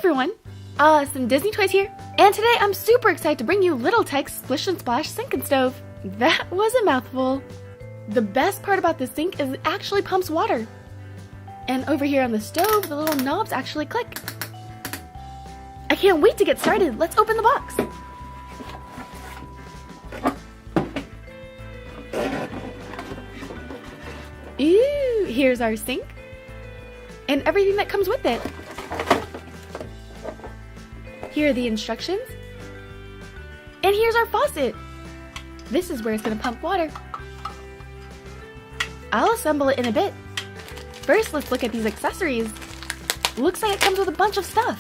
everyone! Some Disney toys here, and today I'm super excited to bring you little Tikes Splish and Splash sink and stove. That was a mouthful. The best part about this sink is it actually pumps water. And over here on the stove, the little knobs actually click. I can't wait to get started. Let's open the box. Ooh, here's our sink and everything that comes with it. Here are the instructions. And here's our faucet. This is where it's going to pump water. I'll assemble it in a bit. First, let's look at these accessories. Looks like it comes with a bunch of stuff.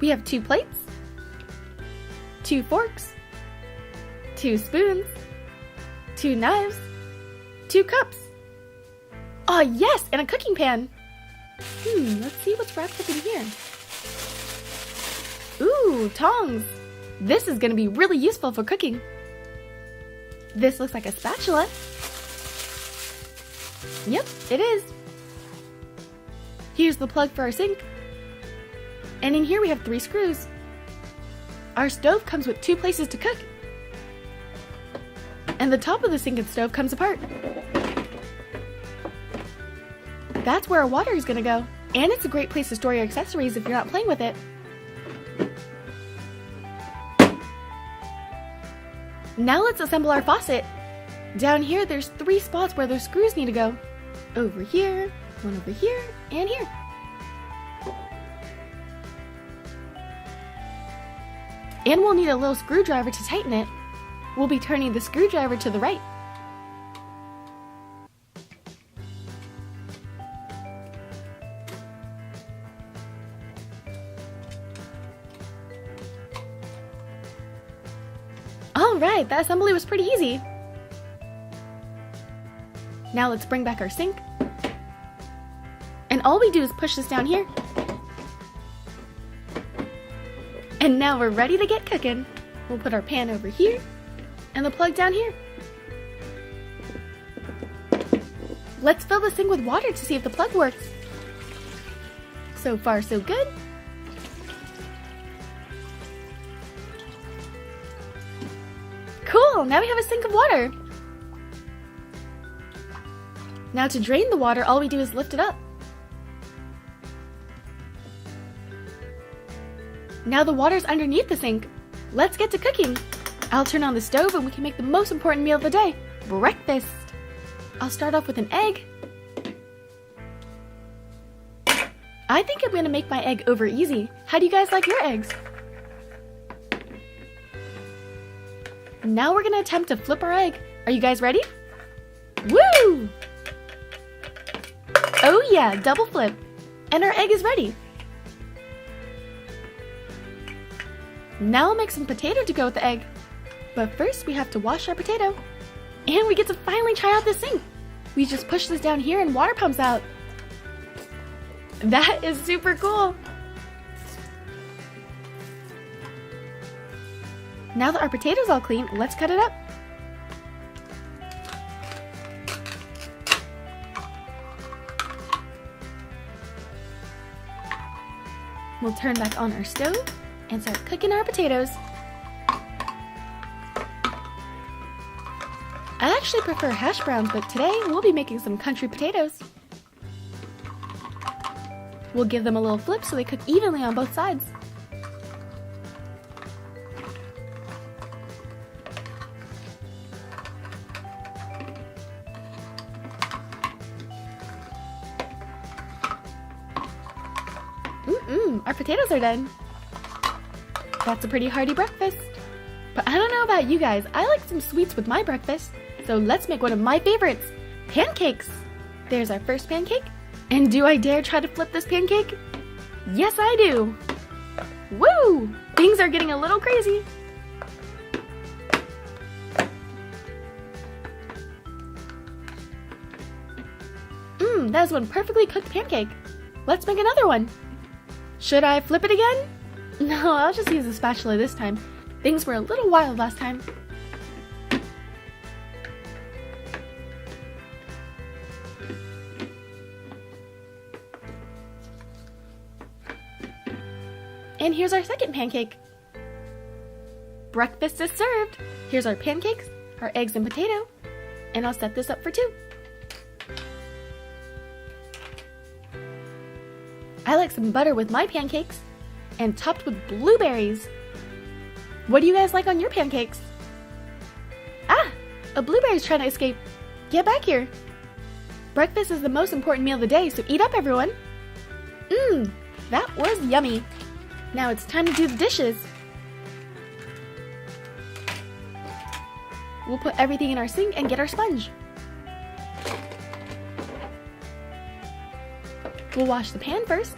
We have 2 plates, 2 forks, 2 spoons, 2 knives, 2 cups. Oh yes, and a cooking pan. Let's see what's wrapped up in here. Ooh, tongs. This is going to be really useful for cooking. This looks like a spatula. Yep, it is. Here's the plug for our sink. And in here we have 3 screws. Our stove comes with 2 places to cook. And the top of the sink and stove comes apart. That's where our water is going to go. And it's a great place to store your accessories if you're not playing with it. Now let's assemble our faucet. Down here there's 3 spots where those screws need to go. Over here, one over here, and here. And we'll need a little screwdriver to tighten it. We'll be turning the screwdriver to the right. Alright, that assembly was pretty easy. Now let's bring back our sink. And all we do is push this down here. And now we're ready to get cooking. We'll put our pan over here and the plug down here. Let's fill the sink with water to see if the plug works. So far, so good. Cool, now we have a sink of water. Now to drain the water, all we do is lift it up. Now the water's underneath the sink. Let's get to cooking. I'll turn on the stove and we can make the most important meal of the day, breakfast. I'll start off with an egg. I think I'm gonna make my egg over easy. How do you guys like your eggs? Now we're gonna attempt to flip our egg. Are you guys ready? Woo! Oh yeah, double flip. And our egg is ready. Now I'll make some potato to go with the egg. But first we have to wash our potato. And we get to finally try out the sink. We just push this down here and water pumps out. That is super cool. Now that our potato's all clean, let's cut it up. We'll turn back on our stove and start cooking our potatoes. I actually prefer hash browns, but today we'll be making some country potatoes. We'll give them a little flip so they cook evenly on both sides. Our potatoes are done. That's a pretty hearty breakfast. But I don't know about you guys, I like some sweets with my breakfast. So let's make one of my favorites, pancakes. There's our first pancake. And do I dare try to flip this pancake? Yes, I do. Woo! Things are getting a little crazy. That is one perfectly cooked pancake. Let's make another one. Should I flip it again? No, I'll just use a spatula this time. Things were a little wild last time. And here's our second pancake. Breakfast is served. Here's our pancakes, our eggs and potato, and I'll set this up for 2. I like some butter with my pancakes and topped with blueberries. What do you guys like on your pancakes? Ah, a blueberry's trying to escape. Get back here. Breakfast is the most important meal of the day, so eat up, everyone. That was yummy. Now it's time to do the dishes. We'll put everything in our sink and get our sponge. We'll wash the pan first.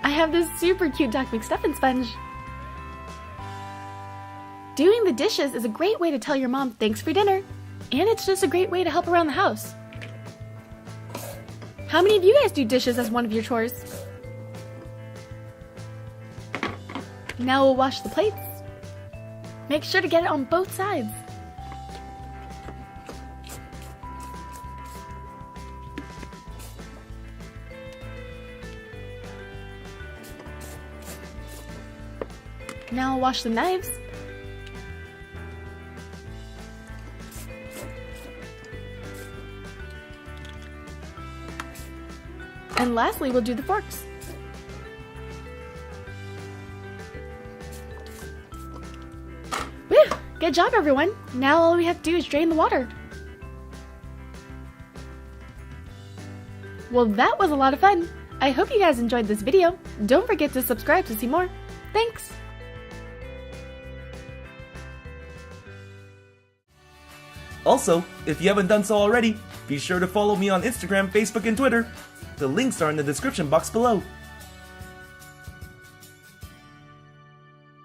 I have this super cute Duck McStuffin sponge. Doing the dishes is a great way to tell your mom thanks for dinner, and it's just a great way to help around the house. How many of you guys do dishes as one of your chores? Now we'll wash the plates. Make sure to get it on both sides. Now I'll wash the knives. And lastly, we'll do the forks. Woo! Good job, everyone! Now all we have to do is drain the water. Well, that was a lot of fun. I hope you guys enjoyed this video. Don't forget to subscribe to see more. Thanks! Also, if you haven't done so already, be sure to follow me on Instagram, Facebook, and Twitter. The links are in the description box below.